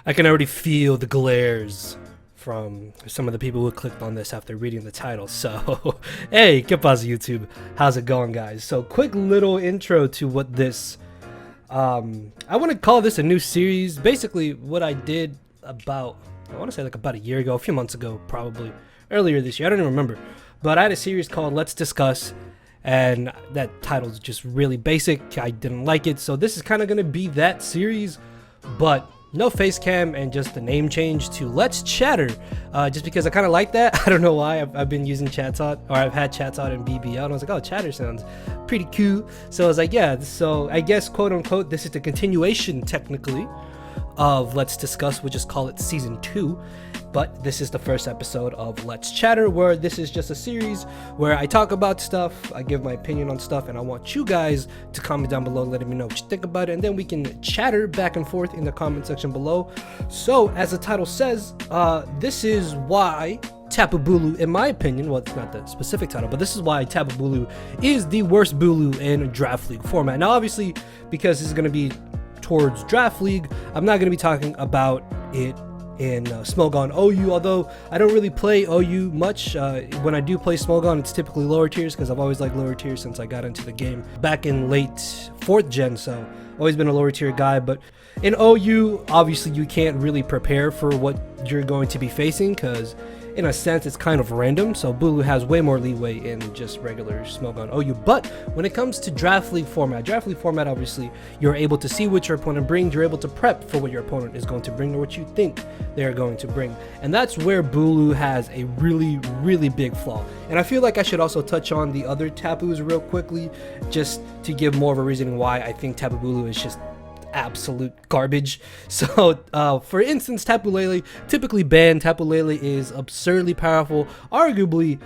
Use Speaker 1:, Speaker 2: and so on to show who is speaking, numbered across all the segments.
Speaker 1: I can already feel the glares from some of the people who clicked on this after reading the title. So, hey, ¿qué pasa, YouTube? How's it going, guys? So, quick little intro to what this, I want to call this a new series. Basically, what I did about, I want to say like about a year ago, a few months ago, probably earlier this year. I don't even remember. But I had a series called Let's Discuss, and that title's just really basic. I didn't like it. So, this is kind of going to be that series, but no face cam and just the name change to Let's Chatter, just because I kind of like that. I don't know why. I've been using Chatot, or I've had Chatot and BBL, and I was like, oh, Chatter sounds pretty cool. So I was like, yeah, so I guess quote unquote this is the continuation technically of Let's Discuss. We'll just call it season 2, but this is the first episode of Let's Chatter, where this is just a series where I talk about stuff, I give my opinion on stuff, and I want you guys to comment down below letting me know what you think about it, and then we can chatter back and forth in the comment section below. So as the title says, this is why Tapu Bulu, in my opinion, well, it's not the specific title, but this is why Tapu Bulu is the worst Bulu in Draft League format. Now obviously, because this is going to be towards Draft League, I'm not going to be talking about it in Smogon OU, although I don't really play OU much. When I do play Smogon, it's typically lower tiers, because I've always liked lower tiers since I got into the game back in late 4th gen, so always been a lower tier guy. But in OU, obviously you can't really prepare for what you're going to be facing, because in a sense it's kind of random, so Bulu has way more leeway in just regular Smogon OU. But when it comes to Draft League format, obviously you're able to see what your opponent brings, you're able to prep for what your opponent is going to bring or what you think they're going to bring, and that's where Bulu has a really big flaw. And I feel like I should also touch on the other Tapus real quickly, just to give more of a reasoning why I think Tapu Bulu is just absolute garbage. So for instance, Tapu Lele, typically banned. Tapu Lele is absurdly powerful, arguably,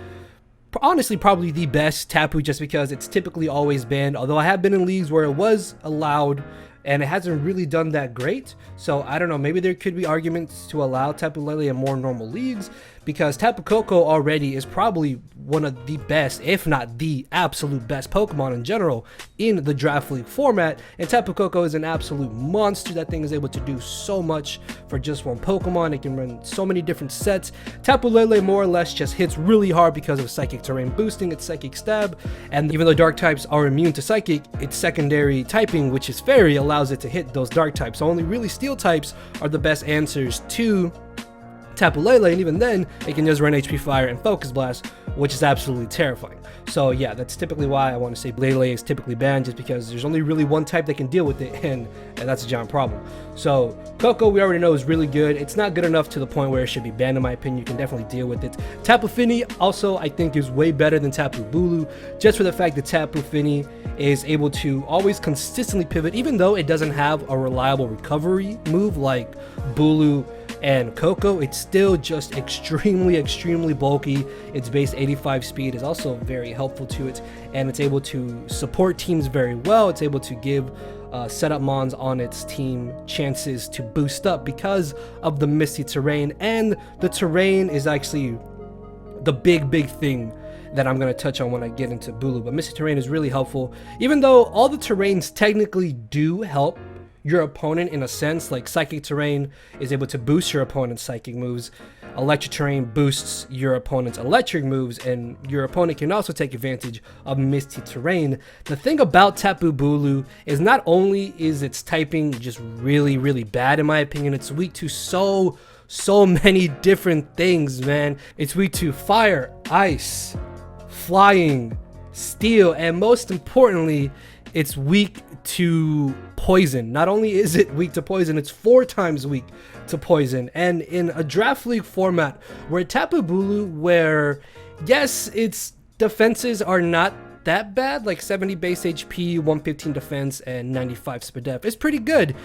Speaker 1: honestly, probably the best Tapu, just because it's typically always banned, although I have been in leagues where it was allowed and it hasn't really done that great. So I don't know, maybe there could be arguments to allow Tapu Lele in more normal leagues, because Tapu Koko already is probably one of the best, if not the absolute best Pokemon in general in the Draft League format, and Tapu Koko is an absolute monster. That thing is able to do so much for just one Pokemon. It can run so many different sets. Tapu Lele more or less just hits really hard because of Psychic Terrain boosting, its Psychic Stab, and even though Dark types are immune to Psychic, its secondary typing, which is Fairy, allows it to hit those Dark types. So only really Steel types are the best answers to Tapu Lele, and even then it can just run HP Fire and Focus Blast, which is absolutely terrifying. So yeah, that's typically why I want to say Lele is typically banned, just because there's only really one type that can deal with it, and that's a giant problem. So Koko, we already know, is really good. It's not good enough to the point where it should be banned, in my opinion. You can definitely deal with it. Tapu Fini also, I think, is way better than Tapu Bulu, just for the fact that Tapu Fini is able to always consistently pivot, even though it doesn't have a reliable recovery move like Bulu and Koko. It's still just extremely bulky. Its base 85 speed is also very helpful to it, and it's able to support teams very well. It's able to give setup mons on its team chances to boost up because of the misty terrain, and the terrain is actually the big thing that I'm going to touch on when I get into Bulu. But misty terrain is really helpful, even though all the terrains technically do help your opponent in a sense. Like Psychic Terrain is able to boost your opponent's psychic moves, Electric Terrain boosts your opponent's electric moves, and your opponent can also take advantage of Misty Terrain. The thing about Tapu Bulu is not only is its typing just really bad, in my opinion, it's weak to so many different things, man. It's weak to fire, ice, flying, steel, and most importantly, it's weak to poison. Not only is it weak to poison, it's 4 times weak to poison. And in a Draft League format where Tapu Bulu, where yes, its defenses are not that bad, like 70 base HP, 115 defense, and 95 speed def, is pretty good.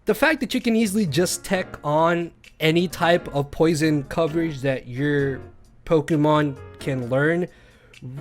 Speaker 1: The fact that you can easily just tech on any type of poison coverage that your Pokemon can learn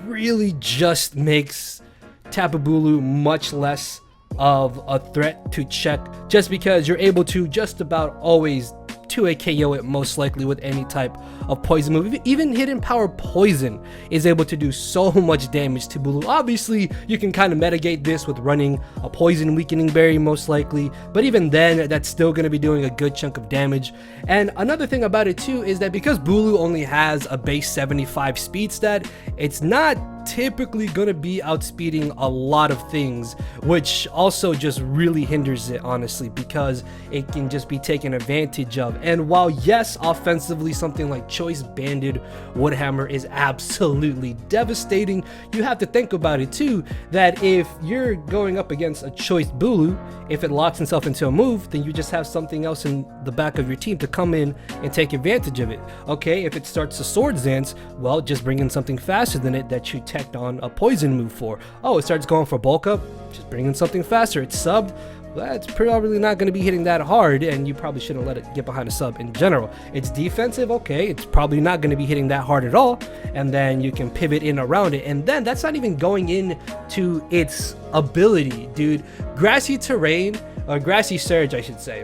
Speaker 1: really just makes Tapu Bulu much less of a threat to check, just because you're able to just about always 2A KO it most likely with any type of poison move. Even hidden power poison is able to do so much damage to Bulu. Obviously, you can kind of mitigate this with running a poison weakening berry most likely, but even then, that's still going to be doing a good chunk of damage. And another thing about it too is that because Bulu only has a base 75 speed stat, it's not typically going to be outspeeding a lot of things, which also just really hinders it, honestly, because it can just be taken advantage of. And while yes, offensively something like Choice Banded Woodhammer is absolutely devastating, you have to think about it too, that if you're going up against a Choice Bulu, if it locks itself into a move, then you just have something else in the back of your team to come in and take advantage of it. Okay, if it starts to Swords Dance, well, just bring in something faster than it that you teched on a poison move for. Oh, it starts going for bulk up, just bring in something faster. It's subbed, that's probably not going to be hitting that hard, and you probably shouldn't let it get behind a sub in general. It's defensive, okay, it's probably not going to be hitting that hard at all, and then you can pivot in around it. And then that's not even going into its ability, dude. Grassy Terrain, or Grassy Surge I should say,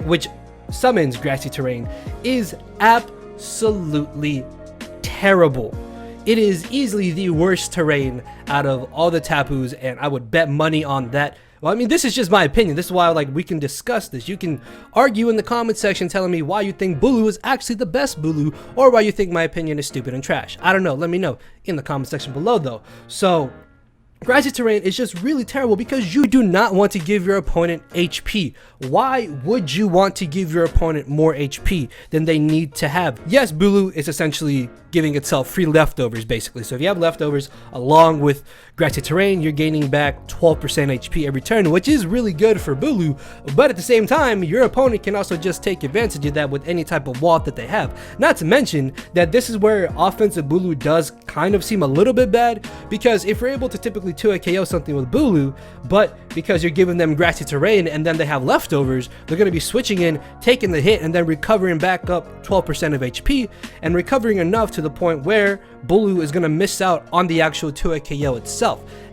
Speaker 1: which summons Grassy Terrain, is absolutely terrible. It is easily the worst terrain out of all the Tapus, and I would bet money on that. Well, I mean, this is just my opinion. This is why, like, we can discuss this. You can argue in the comment section telling me why you think Bulu is actually the best Bulu, or why you think my opinion is stupid and trash. I don't know. Let me know in the comment section below, though. So, Grassy Terrain is just really terrible because you do not want to give your opponent HP. Why would you want to give your opponent more HP than they need to have? Yes, Bulu is essentially giving itself free leftovers, basically. So if you have leftovers along with Grassy Terrain, you're gaining back 12% HP every turn, which is really good for Bulu. But at the same time, your opponent can also just take advantage of that with any type of wall that they have. Not to mention that this is where offensive Bulu does kind of seem a little bit bad, because if you're able to typically 2A KO something with Bulu, but because you're giving them Grassy Terrain and then they have leftovers, they're going to be switching in, taking the hit, and then recovering back up 12% of HP, and recovering enough to the point where Bulu is going to miss out on the actual 2A KO itself.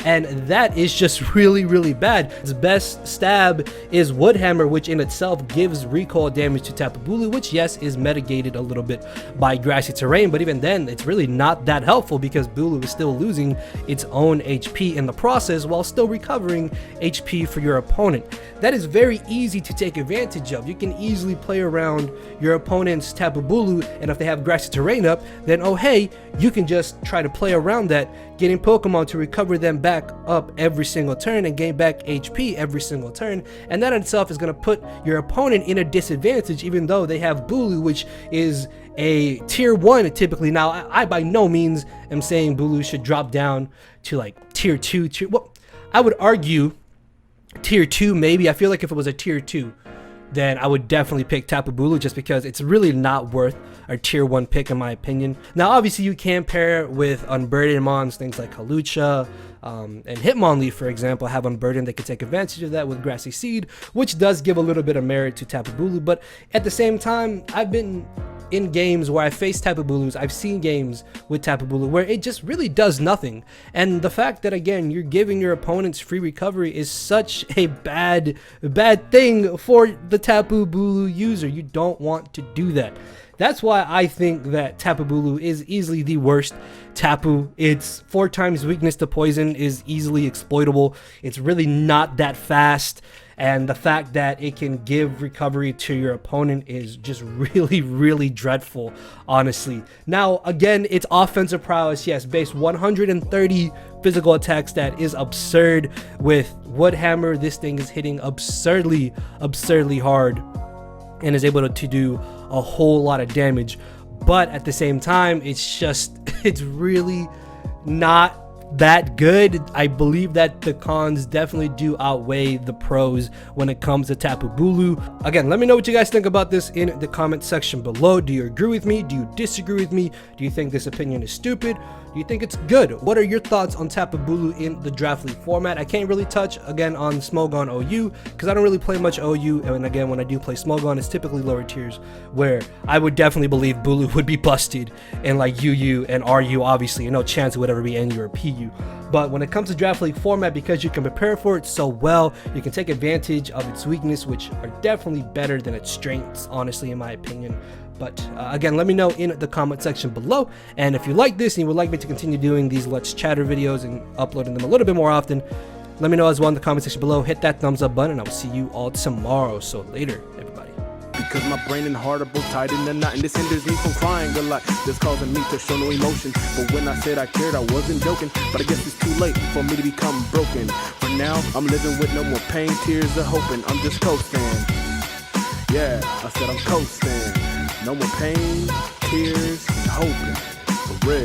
Speaker 1: And that is just really, really bad. Its best stab is Woodhammer, which in itself gives recoil damage to Tapu Bulu, which yes, is mitigated a little bit by Grassy Terrain, but even then, it's really not that helpful because Bulu is still losing its own HP in the process while still recovering HP for your opponent. That is very easy to take advantage of. You can easily play around your opponent's Tapu Bulu, and if they have Grassy Terrain up, then oh hey, you can just try to play around that, getting Pokemon to recover them back up every single turn and gain back HP every single turn, and that in itself is going to put your opponent in a disadvantage even though they have Bulu, which is a tier 1 typically. Now I by no means am saying Bulu should drop down to like tier 2, well, I would argue tier 2 maybe. I feel like if it was a tier 2, then I would definitely pick Tapu Bulu just because it's really not worth a tier 1 pick in my opinion. Now obviously you can pair it with Unburdened Mons, things like Hawlucha, and Hitmonlee, for example, have Unburdened. They can take advantage of that with Grassy Seed, which does give a little bit of merit to Tapu Bulu. But at the same time, I've been in games where I faced Tapu Bulus, I've seen games with Tapu Bulu where it just really does nothing. And the fact that, again, you're giving your opponents free recovery is such a bad thing for the Tapu Bulu user. You don't want to do that. That's why I think that Tapu Bulu is easily the worst Tapu. Its 4 times weakness to poison is easily exploitable. It's really not that fast, and the fact that it can give recovery to your opponent is just really, really dreadful, honestly. Now, again, its offensive prowess, yes, base 130 physical attack stat is absurd. With Woodhammer, this thing is hitting absurdly hard and is able to do a whole lot of damage. But at the same time, it's really not that good. I believe that the cons definitely do outweigh the pros when it comes to Tapu Bulu. Again, let me know what you guys think about this in the comment section below. Do you agree with me? Do you disagree with me? Do you think this opinion is stupid? Do you think it's good? What are your thoughts on Tapu Bulu in the Draft League format? I can't really touch, again, on Smogon OU because I don't really play much OU, and again, when I do play Smogon, it's typically lower tiers where I would definitely believe Bulu would be busted in like UU and RU, obviously, and no chance it would ever be NU or PU. you. But when it comes to Draft League format, because you can prepare for it so well, you can take advantage of its weakness, which are definitely better than its strengths, honestly, in my opinion. But again, let me know in the comment section below. And if you like this and you would like me to continue doing these Let's Chatter videos and uploading them a little bit more often, let me know as well in the comment section below. Hit that thumbs up button, and I will see you all tomorrow. So later, everybody.
Speaker 2: Because my brain and heart are both tied in a knot, and this hinders me from crying a lot. This causing me to show no emotion. But when I said I cared, I wasn't joking. But I guess it's too late for me to become broken. For now, I'm living with no more pain, tears, or hoping. I'm just coasting. Yeah, I said I'm coasting. No more pain, tears, and hoping. For real.